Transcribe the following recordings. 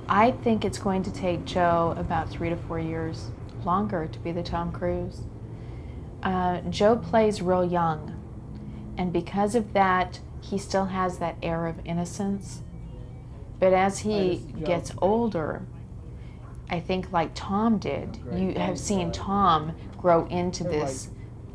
I think it's going to take Joe about 3 to 4 years longer to be the Tom Cruise. Joe plays real young, and because of that, he still has that air of innocence. But as he gets older, I think like Tom did, you have seen Tom grow into this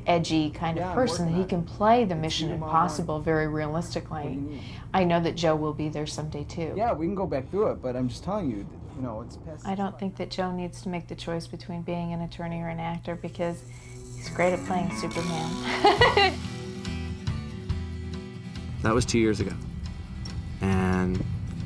edgy kind of person that he can play the Mission Impossible very realistically. I know that Joe will be there someday too. Yeah, we can go back through it, but I'm just telling you, you know, it's past. I don't think that Joe needs to make the choice between being an attorney or an actor because he's great at playing Superman. That was 2 years ago. And,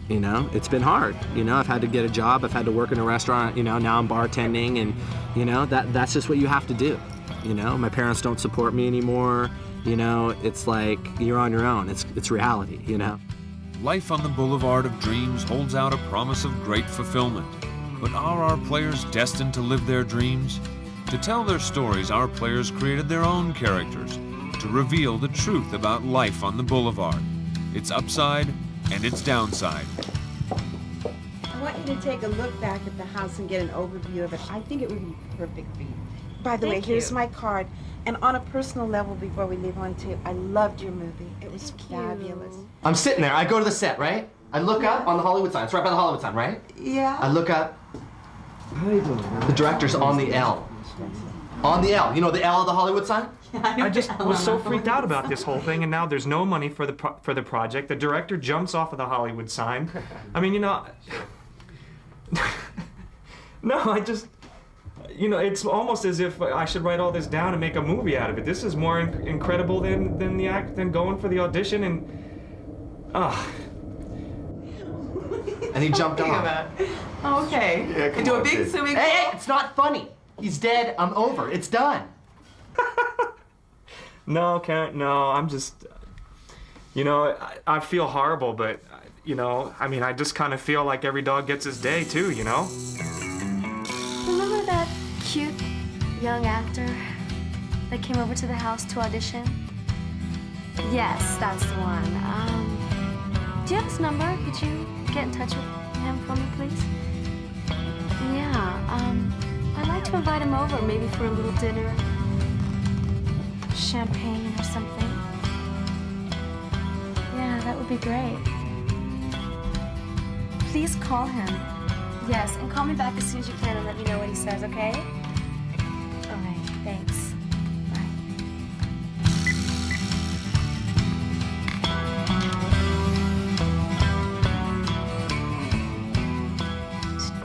you know, it's been hard. You know, I've had to get a job, I've had to work in a restaurant, you know, now I'm bartending, and, you know, that's just what you have to do. You know, my parents don't support me anymore. You know, it's like you're on your own. It's reality, you know. Life on the Boulevard of Dreams holds out a promise of great fulfillment. But are our players destined to live their dreams? To tell their stories, our players created their own characters to reveal the truth about life on the Boulevard, its upside and its downside. I want you to take a look back at the house and get an overview of it. I think it would be perfect for you. By the way, here's my card. And on a personal level, before we leave on too, I loved your movie. It was fabulous. I'm sitting there, I go to the set, right? I look up on the Hollywood sign. It's right by the Hollywood sign, right? Yeah. I look up. The director's on the L. On the L. You know the L of the Hollywood sign? I just was so freaked out about this whole thing, and now there's no money for the project. The director jumps off of the Hollywood sign. I mean, you know, no, I just, you know, it's almost as if I should write all this down and make a movie out of it. This is more incredible than going for the audition and, And he jumped off. Oh, okay. Yeah, Into a big swimming pool. Hey, it's not funny. He's dead. I'm over. It's done. No, Karen, no, I'm just, you know, I feel horrible, but, you know, I mean, I just kind of feel like every dog gets his day, too, you know? Remember that cute young actor that came over to the house to audition? Yes, that's the one. Do you have his number? Could you get in touch with him for me, please? Yeah, I'd like to invite him over, maybe for a little dinner. Champagne or something. Yeah, that would be great. Please call him. Yes, and call me back as soon as you can and let me know what he says, okay? All right, thanks.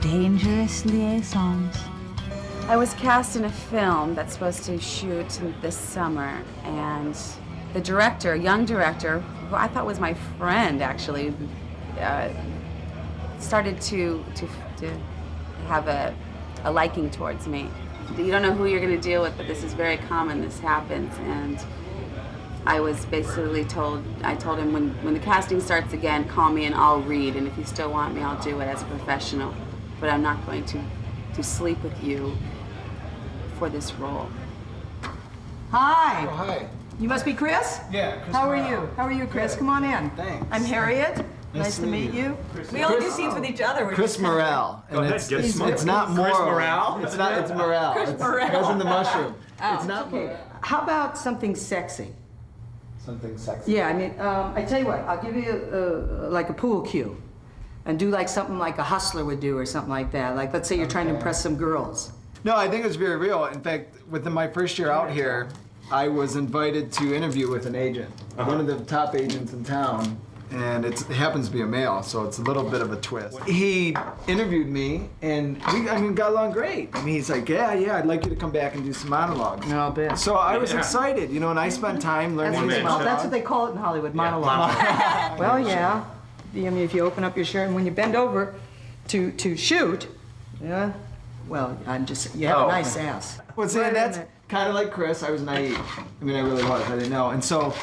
Bye. Dangerous liaisons. I was cast in a film that's supposed to shoot this summer, and the director, young director, who I thought was my friend actually, started to have a liking towards me. You don't know who you're going to deal with, but this is very common. This happens, and I was basically told. I told him when the casting starts again, call me and I'll read, and if you still want me, I'll do it as a professional. But I'm not going to sleep with you for this role. Hi. Oh, hi. You must be Chris? Yeah, Chris. How are you? How are you, Chris? Good. Come on in. Thanks. I'm Harriet. Nice to meet you. We only do scenes with each other. We're Chris just- Morale. Go ahead, get smoked. It's not Chris moral. Morale? It's not, it's morale. Chris It's Morale. Cousin the Mushroom. Oh, it's not okay. How about something sexy? something sexy. Yeah, I mean, I tell you what, I'll give you like a pool cue. And do like something like a hustler would do or something like that. Like, let's say you're trying to impress some girls. No, I think it was very real. In fact, within my first year out here, I was invited to interview with an agent, one of the top agents in town, and it happens to be a male, so it's a little bit of a twist. He interviewed me, and we got along great. I mean, he's like, yeah, I'd like you to come back and do some monologues. No, I'll bet. So I was excited, you know, and I spent time learning these monologues. That's what they call it in Hollywood, monologue. Well, yeah. I mean, if you open up your shirt and when you bend over to shoot, yeah, well, you have a nice ass. Well, see, that's kind of like Chris. I was naive. I mean, I really was. I didn't know. And so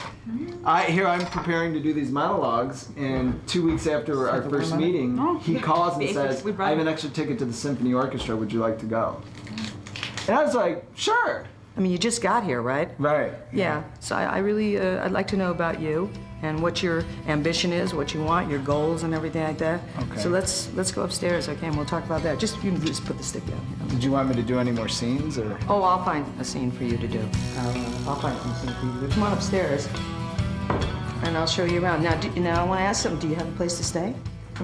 I'm preparing to do these monologues, and 2 weeks after our first meeting, he calls and says, I have an extra ticket to the Symphony Orchestra. Would you like to go? And I was like, sure. I mean, you just got here, right? Right. Yeah. So I really, I'd like to know about you and what your ambition is, what you want, your goals and everything like that. Okay. So let's go upstairs, okay, and we'll talk about that. You can just put the stick down. Did you want me to do any more scenes, or? Oh, I'll find a scene for you to do. I'll find some scene for you to do. Come on upstairs, and I'll show you around. Now I want to ask something. Do you have a place to stay?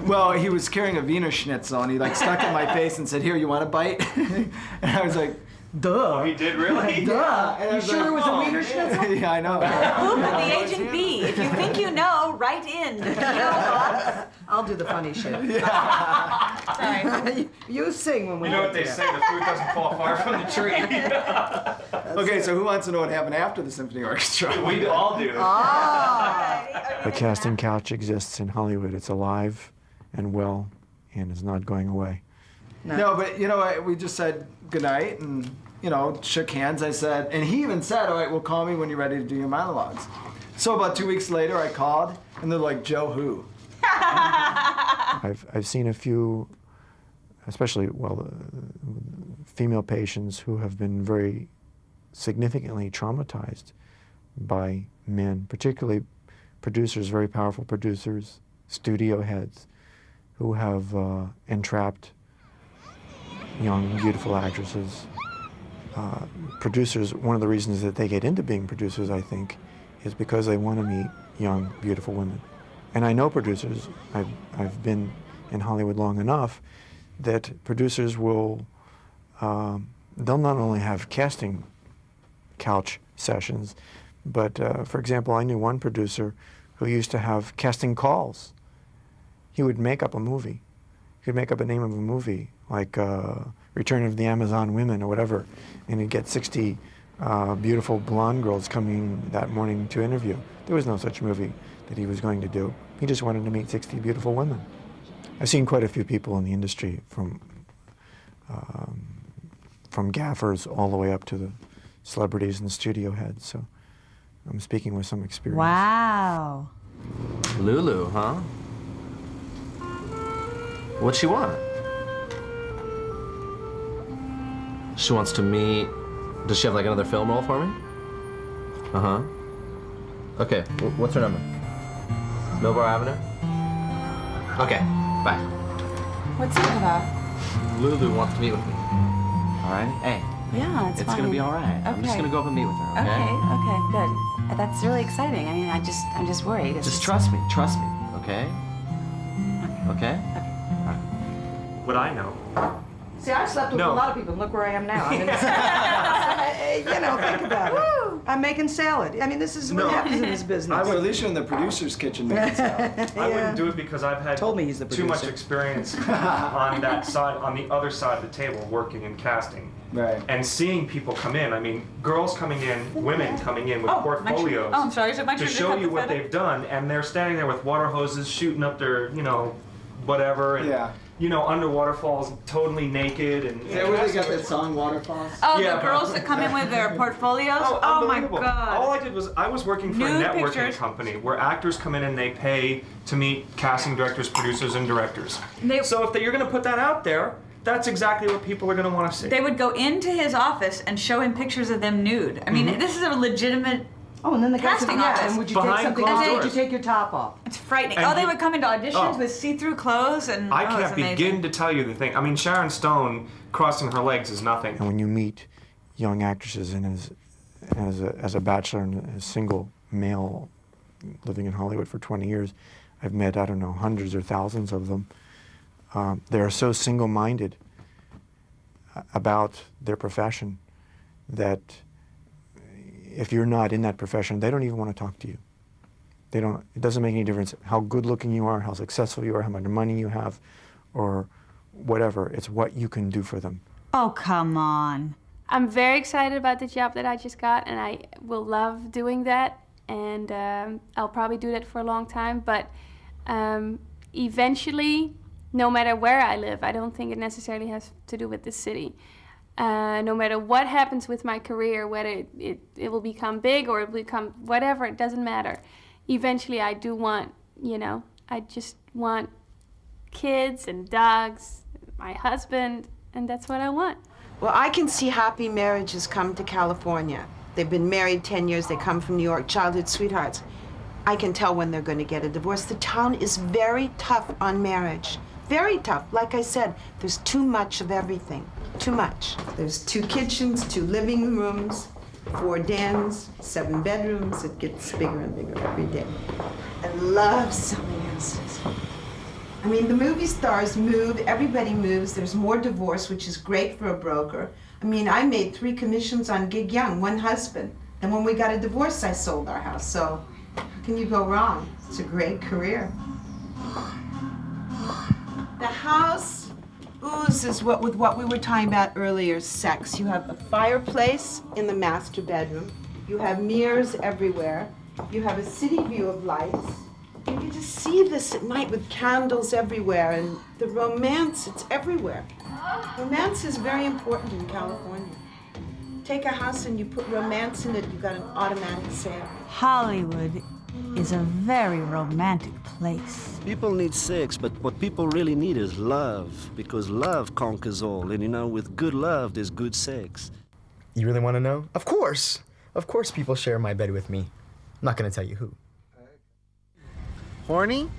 Well, he was carrying a Wiener Schnitzel, and he like stuck it in my face and said, "Here, you want a bite?" And I was like, "Duh." Oh, he did really? Duh. And I You was sure like, it was a Wiener Schnitzel? Yeah, I know. Who could the agent be? If you think you know, write in. I'll do the funny shit. Sorry. You sing when we You know get what they there. say, the fruit doesn't fall far from the tree. Okay, so who wants to know what happened after the symphony orchestra? We all do. The casting couch exists in Hollywood. It's alive and well, and is not going away. No, but you know what? We just said goodnight and, you know, shook hands. I said, and he even said, "All right, well, call me when you're ready to do your monologues." So about 2 weeks later, I called, and they're like, "Joe who?" I've seen a few, especially, female patients who have been very significantly traumatized by men, particularly producers, very powerful producers, studio heads, who have entrapped young, beautiful actresses. Producers, one of the reasons that they get into being producers, I think, is because they want to meet young, beautiful women. And I know producers, I've been in Hollywood long enough, that producers will, they'll not only have casting couch sessions, but for example, I knew one producer who used to have casting calls. He would make up a movie. He would make up a name of a movie, like Return of the Amazon Women or whatever, and he'd get 60 beautiful blonde girls coming that morning to interview. There was no such movie that he was going to do. He just wanted to meet 60 beautiful women. I've seen quite a few people in the industry, from gaffers all the way up to the celebrities and studio heads, so I'm speaking with some experience. Wow. Lulu, huh? What'd she want? She wants to meet. Does she have like another film role for me? Uh-huh. Okay, what's her number? Millbar Avenue? Okay, bye. What's it about? Lulu wants to meet with me. All right? Hey, Yeah, it's fine. gonna be all right. I'm just Okay. gonna go up and meet with her, okay? Okay, good. That's really exciting. I mean, I'm just worried. It's Just trust me, okay? Okay? What I know. See, I've slept with No. a lot of people, and look where I am now. I'm in you know, think about it. I'm making salad. I mean, this is what No. happens in this business. Well, at least you're in the producer's kitchen making salad. I wouldn't do it because I've had Told me he's the too much producer. experience on that side, on the other side of the table, working in casting. Right. And seeing people come in, I mean, girls coming in, women coming in with portfolios Oh, I'm sorry. Is it my to turn to show cut you the what feather? they've done, and they're standing there with water hoses shooting up their, whatever, and, Yeah. underwater falls totally naked, and Is that where they got that song, Waterfalls? Oh, Yeah, the girls that come in with their portfolios? Oh my unbelievable. God. All I did was I was working for a Nude networking pictures. company where actors come in and they pay to meet casting directors, producers, and directors. So if you're going to put that out there, that's exactly what people are going to want to see. They would go into his office and show him pictures of them nude. I mean, this is a legitimate. Oh, and then the guy said, Casting yeah, office. and would you Behind take something? closed Would you doors. take your top off? It's frightening. And Oh, they you- would come into auditions Oh. with see-through clothes and. I oh, can't it's amazing. begin to tell you the thing. I mean, Sharon Stone crossing her legs is nothing. And when you meet young actresses, and as a bachelor and a single male living in Hollywood for 20 years, I've met, I don't know, hundreds or thousands of them. They are so single-minded about their profession that if you're not in that profession, they don't even want to talk to you. They don't. It doesn't make any difference how good-looking you are, how successful you are, how much money you have, or whatever. It's what you can do for them. Oh, come on. I'm very excited about the job that I just got, and I will love doing that. And I'll probably do that for a long time. But eventually, no matter where I live, I don't think it necessarily has to do with the city. No matter what happens with my career, whether it will become big or it will become whatever, it doesn't matter. Eventually, I do want, I just want kids and dogs, my husband, and that's what I want. Well, I can see happy marriages come to California. They've been married 10 years, they come from New York, childhood sweethearts. I can tell when they're going to get a divorce. The town is very tough on marriage. Very tough. Like I said, there's too much of everything. Too much. There's 2 kitchens, 2 living rooms, 4 dens, 7 bedrooms. It gets bigger and bigger every day. I love selling houses. I mean, the movie stars move, everybody moves. There's more divorce, which is great for a broker. I mean, I made 3 commissions on Gig Young, 1 husband. And when we got a divorce, I sold our house. So how can you go wrong? It's a great career. The house oozes with what we were talking about earlier, sex. You have a fireplace in the master bedroom. You have mirrors everywhere. You have a city view of lights. You can just see this at night with candles everywhere, and the romance, it's everywhere. Romance is very important in California. Take a house and you put romance in it, you've got an automatic sale. Hollywood is a very romantic place. People need sex, but what people really need is love, because love conquers all. And you know, with good love, there's good sex. You really want to know? Of course! Of course people share my bed with me. I'm not gonna tell you who. Horny?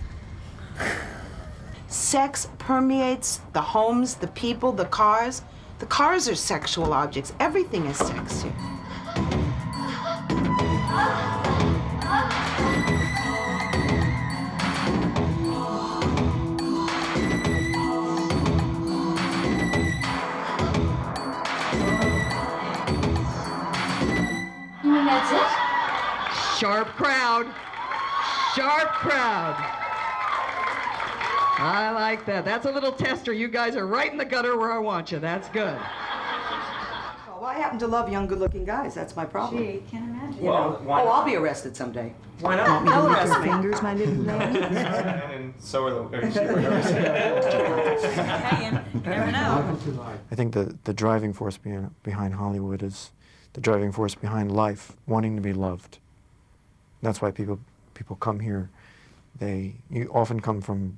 Sex permeates the homes, the people, the cars. The cars are sexual objects. Everything is sex here. You mean that's it? Sharp crowd. Sharp crowd. I like that. That's a little tester. You guys are right in the gutter where I want you. That's good. Well, I happen to love young, good-looking guys. That's my problem. Gee, can't imagine. You know. why Oh, not? I'll be arrested someday. Why not? Want me to I'll lick arrest your me. fingers, my little lady? And so are the. You never know. I think the driving force behind Hollywood is the driving force behind life, wanting to be loved. That's why people come here. You often come from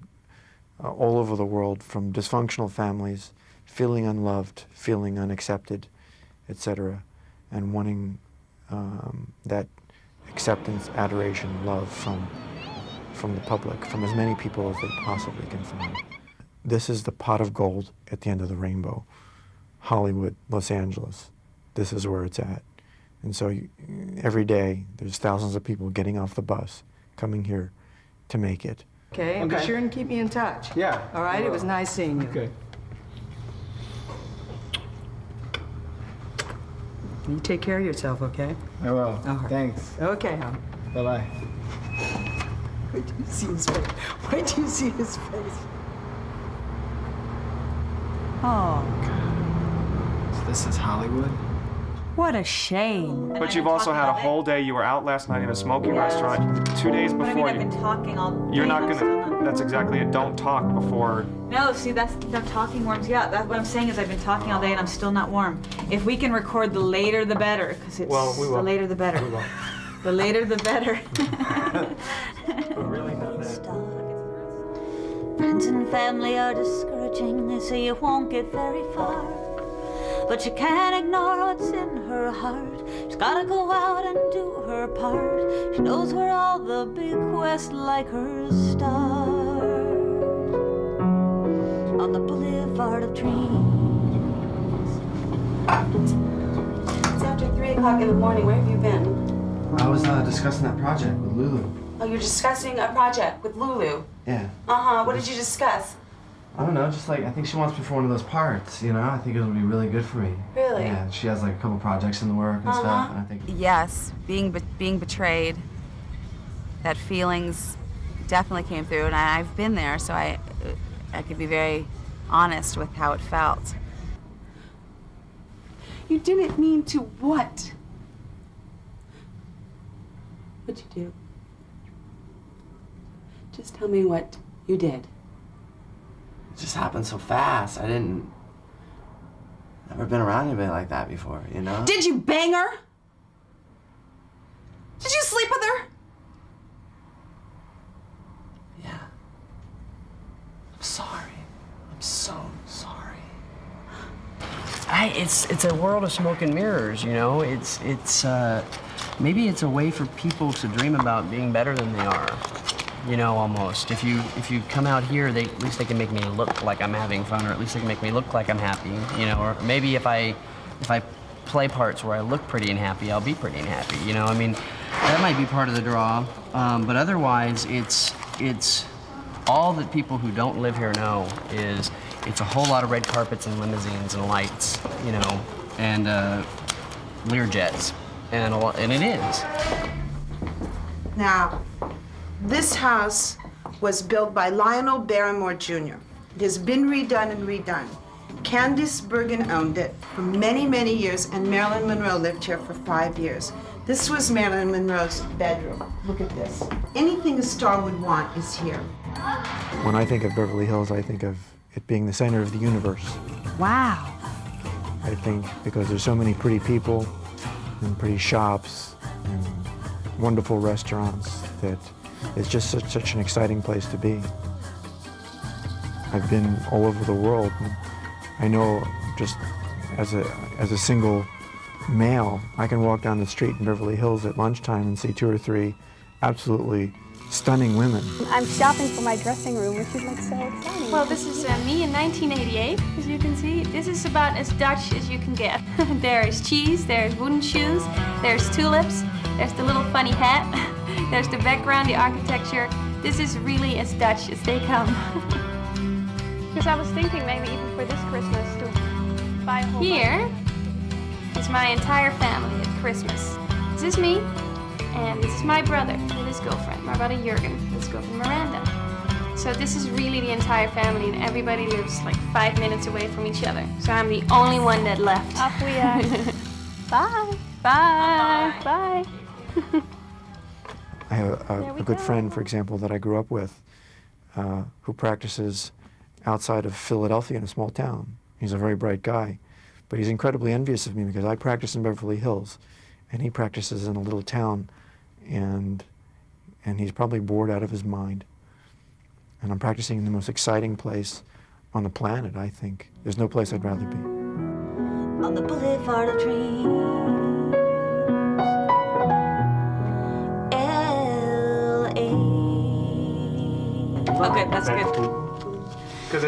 all over the world, from dysfunctional families, feeling unloved, feeling unaccepted, etc., and wanting that acceptance, adoration, love from the public, from as many people as they possibly can find. This is the pot of gold at the end of the rainbow. Hollywood, Los Angeles, this is where it's at. And so every day there's thousands of people getting off the bus, coming here to make it. Okay, and be sure and keep me in touch. Yeah. All right, it was nice seeing you. Okay. You take care of yourself, okay? I will. All right. Thanks. Okay, hon. Bye-bye. Wait till you see his face. Wait till you see his face. Oh, So this is Hollywood? what a shame. But you've also had a whole day. You were out last night in a smoking restaurant. 2 days But I before mean, I've been talking all day. you're not I'm still gonna. That's exactly it. Don't talk before. No, see, that's talking warms you up. That's what I'm saying is I've been talking all day and I'm still not warm. If we can record the later the better, because it's Well, we will. the later the better. We will. The later the better. Really not that. Friends and family are discouraging. They say you won't get very far. But you can't ignore what's in her heart. She's gotta go out and do her part. She knows where all the big quests like hers start. On the Boulevard of Dreams. It's after 3 o'clock in the morning. Where have you been? I was discussing that project with Lulu. Oh, you're discussing a project with Lulu. Yeah. Uh-huh. What did you discuss? I don't know, just like, I think she wants me for one of those parts, you know? I think it would be really good for me. Really? Yeah, she has like a couple projects in the work and stuff, and I think... Yes, being betrayed. That feelings definitely came through, and I've been there, so I could be very honest with how it felt. You didn't mean to what? What'd you do? Just tell me what you did. It just happened so fast. Never been around anybody like that before, you know? Did you bang her? Did you sleep with her? Yeah. I'm sorry. I'm so sorry. It's a world of smoke and mirrors, you know? maybe it's a way for people to dream about being better than they are. You know, almost. If you come out here, at least they can make me look like I'm having fun, or at least they can make me look like I'm happy. You know, or maybe if I play parts where I look pretty and happy, I'll be pretty and happy. You know, I mean, that might be part of the draw. But otherwise, it's all that people who don't live here know is it's a whole lot of red carpets and limousines and lights, you know, and Lear jets, and it is. Now, this house was built by Lionel Barrymore Jr. It has been redone and redone. Candice Bergen owned it for many, many years, and Marilyn Monroe lived here for 5 years. This was Marilyn Monroe's bedroom. Look at this. Anything a star would want is here. When I think of Beverly Hills, I think of it being the center of the universe. Wow. I think because there's so many pretty people and pretty shops and wonderful restaurants that it's just such an exciting place to be. I've been all over the world. And I know just as a single male, I can walk down the street in Beverly Hills at lunchtime and see 2 or 3 absolutely stunning women. I'm shopping for my dressing room, which is like so exciting. Well, this is me in 1988, as you can see. This is about as Dutch as you can get. There's cheese, there's wooden shoes, there's tulips, there's the little funny hat, there's the background, the architecture. This is really as Dutch as they come. Because I was thinking maybe even for this Christmas to buy a whole Here is my entire family at Christmas. This is me, and this is my brother with his girlfriend, my brother Jurgen, with his girlfriend Miranda. So this is really the entire family, and everybody lives like 5 minutes away from each other. So I'm the only one that left. Off we are. Bye. Bye. Bye. I have a good friend, for example, that I grew up with, who practices outside of Philadelphia in a small town. He's a very bright guy, but he's incredibly envious of me because I practice in Beverly Hills, and he practices in a little town, and he's probably bored out of his mind. And I'm practicing in the most exciting place on the planet, I think. There's no place I'd rather be. On the Boulevard of Dreams, L.A. Okay, that's good. Because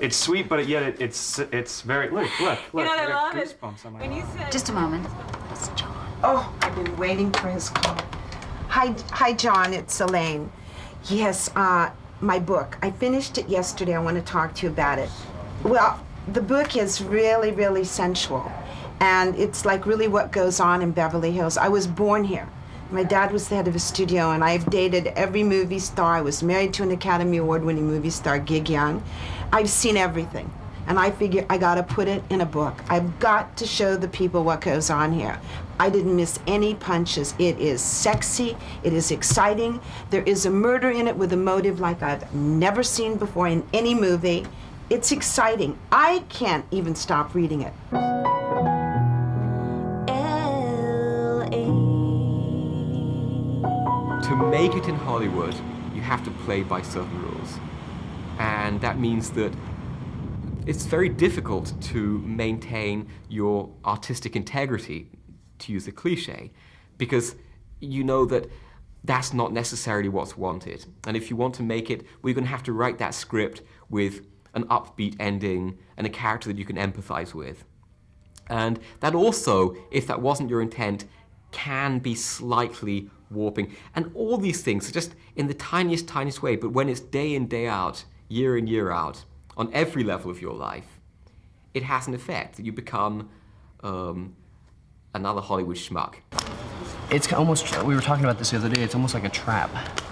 it's sweet, but yet it's very, look. You know what I got love is goosebumps on my when you said... Just a moment. It's John. Oh, I've been waiting for his call. Hi, John. It's Elaine. Yes, my book. I finished it yesterday. I want to talk to you about it. Well, the book is really, really sensual, and it's like really what goes on in Beverly Hills. I was born here. My dad was the head of a studio, and I've dated every movie star. I was married to an Academy Award-winning movie star, Gig Young. I've seen everything, and I figure I gotta put it in a book. I've got to show the people what goes on here. I didn't miss any punches. It is sexy, it is exciting. There is a murder in it with a motive like I've never seen before in any movie. It's exciting. I can't even stop reading it. To make it in Hollywood, you have to play by certain rules. And that means that it's very difficult to maintain your artistic integrity, to use a cliche, because you know that that's not necessarily what's wanted. And if you want to make it, we're going to have to write that script with an upbeat ending and a character that you can empathize with. And that also, if that wasn't your intent, can be slightly warping. And all these things are just in the tiniest way, but when it's day in, day out, year in, year out, on every level of your life, it has an effect. You become another Hollywood schmuck. It's almost, we were talking about this the other day, it's almost like a trap.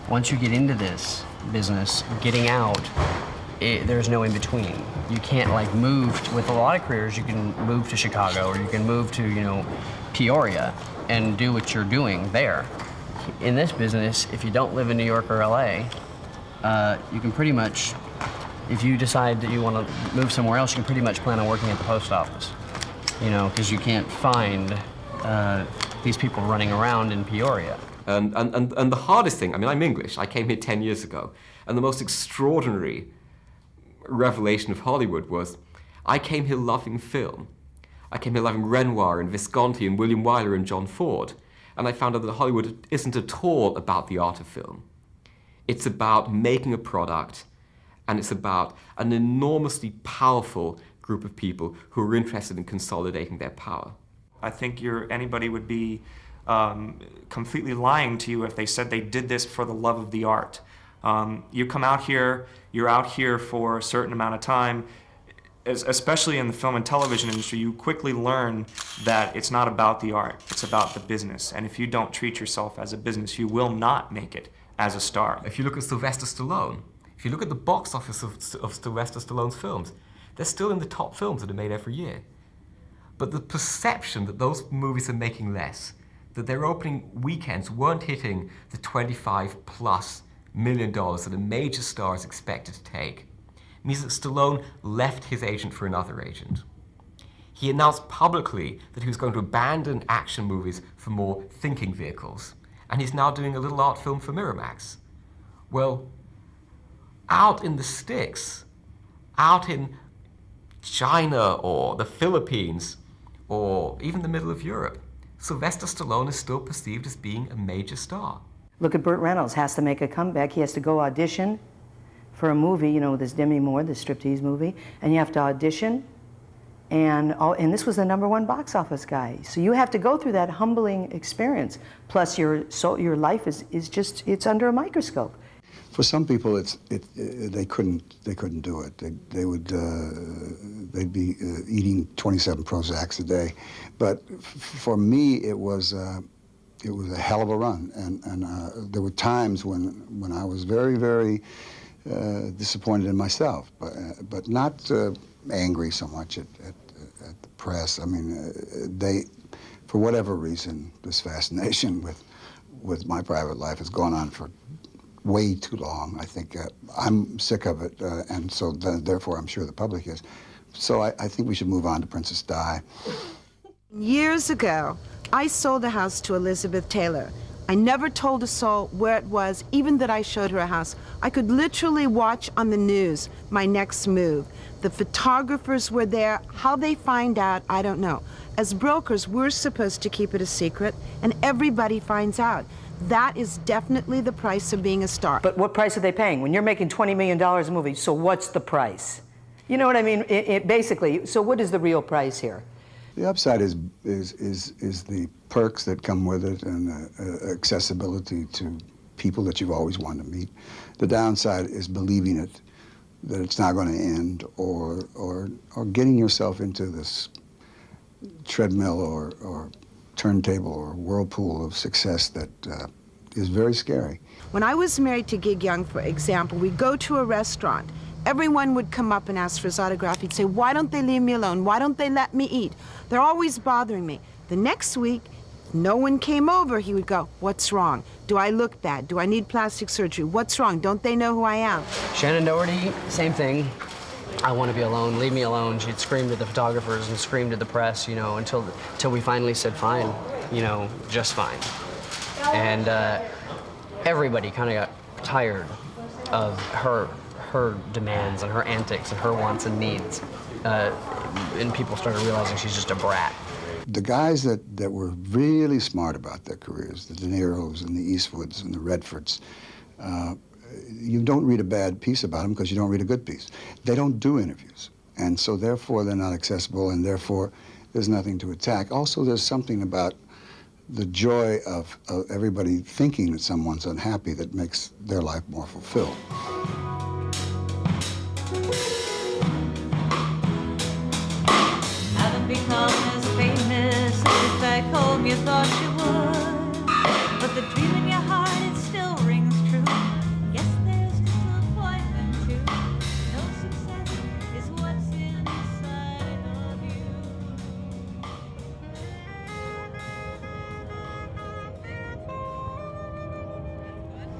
Once you get into this business, getting out, there's no in between. You can't like move, with a lot of careers, you can move to Chicago or you can move to, you know, Peoria and do what you're doing there. In this business, if you don't live in New York or LA, you can pretty much, if you decide that you want to move somewhere else, you can pretty much plan on working at the post office. You know, because you can't find these people running around in Peoria. And the hardest thing, I mean, I'm English. I came here 10 years ago. And the most extraordinary revelation of Hollywood was I came here loving film. I came here loving Renoir and Visconti and William Wyler and John Ford. And I found out that Hollywood isn't at all about the art of film. It's about making a product, and it's about an enormously powerful group of people who are interested in consolidating their power. I think anybody would be completely lying to you if they said they did this for the love of the art. You come out here, you're out here for a certain amount of time, especially in the film and television industry, you quickly learn that it's not about the art, it's about the business. And if you don't treat yourself as a business, you will not make it as a star. If you look at Sylvester Stallone, if you look at the box office of Sylvester Stallone's films, they're still in the top films that are made every year. But the perception that those movies are making less, that their opening weekends weren't hitting the $25+ million that a major star is expected to take, means that Stallone left his agent for another agent. He announced publicly that he was going to abandon action movies for more thinking vehicles, and he's now doing a little art film for Miramax. Well, out in the sticks, out in China or the Philippines, or even the middle of Europe, Sylvester Stallone is still perceived as being a major star. Look at Burt Reynolds, has to make a comeback. He has to go audition for a movie, you know, this Demi Moore, this striptease movie, and you have to audition, and this was the #1 box office guy. So you have to go through that humbling experience. Plus your life is just, it's under a microscope. For some people, they couldn't do it. They'd be eating 27 Prozacs a day. But for me, it was a hell of a run, and there were times when I was very, very disappointed in myself, but not angry so much at the press. I mean, they, for whatever reason, this fascination with my private life has gone on for way too long. I think I'm sick of it, and so therefore I'm sure the public is. So I think we should move on to Princess Di. Years ago, I sold a house to Elizabeth Taylor. I never told a soul where it was, even that I showed her a house. I could literally watch on the news my next move. The photographers were there. How they find out, I don't know. As brokers, we're supposed to keep it a secret, and everybody finds out. That is definitely the price of being a star. But what price are they paying? When you're making $20 million a movie, so what's the price? You know what I mean? It basically, so what is the real price here? The upside is the perks that come with it and accessibility to people that you've always wanted to meet. The downside is believing it, that it's not going to end, or getting yourself into this treadmill or turntable or whirlpool of success that is very scary. When I was married to Gig Young, for example, we'd go to a restaurant. Everyone would come up and ask for his autograph. He'd say, why don't they leave me alone? Why don't they let me eat? They're always bothering me. The next week, no one came over. He would go, what's wrong? Do I look bad? Do I need plastic surgery? What's wrong? Don't they know who I am? Shannon Doherty, same thing. I want to be alone, leave me alone. She'd scream to the photographers and scream to the press, you know, until we finally said fine, you know, just fine. And everybody kind of got tired of her demands and her antics and her wants and needs. And people started realizing she's just a brat. The guys that were really smart about their careers, the De Niros and the Eastwoods and the Redfords, you don't read a bad piece about them because you don't read a good piece. They don't do interviews, and so therefore they're not accessible, and therefore there's nothing to attack. Also, there's something about the joy of everybody thinking that someone's unhappy that makes their life more fulfilled. Haven't become as famous as back home you thought you would, but the dream in your heart, it still rings true. Yes, there's disappointment too. No success is what's inside of you.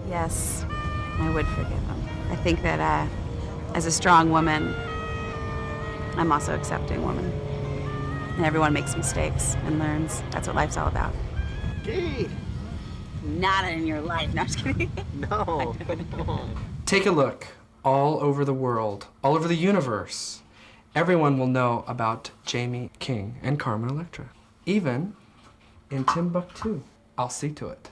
Yes, I would forgive him. I think that as a strong woman, I'm also an accepting woman. And everyone makes mistakes and learns. That's what life's all about. Gee. Not in your life. No, I'm just kidding. No, come on. Take a look all over the world, all over the universe, everyone will know about Jamie King and Carmen Electra. Even in Timbuktu. I'll see to it.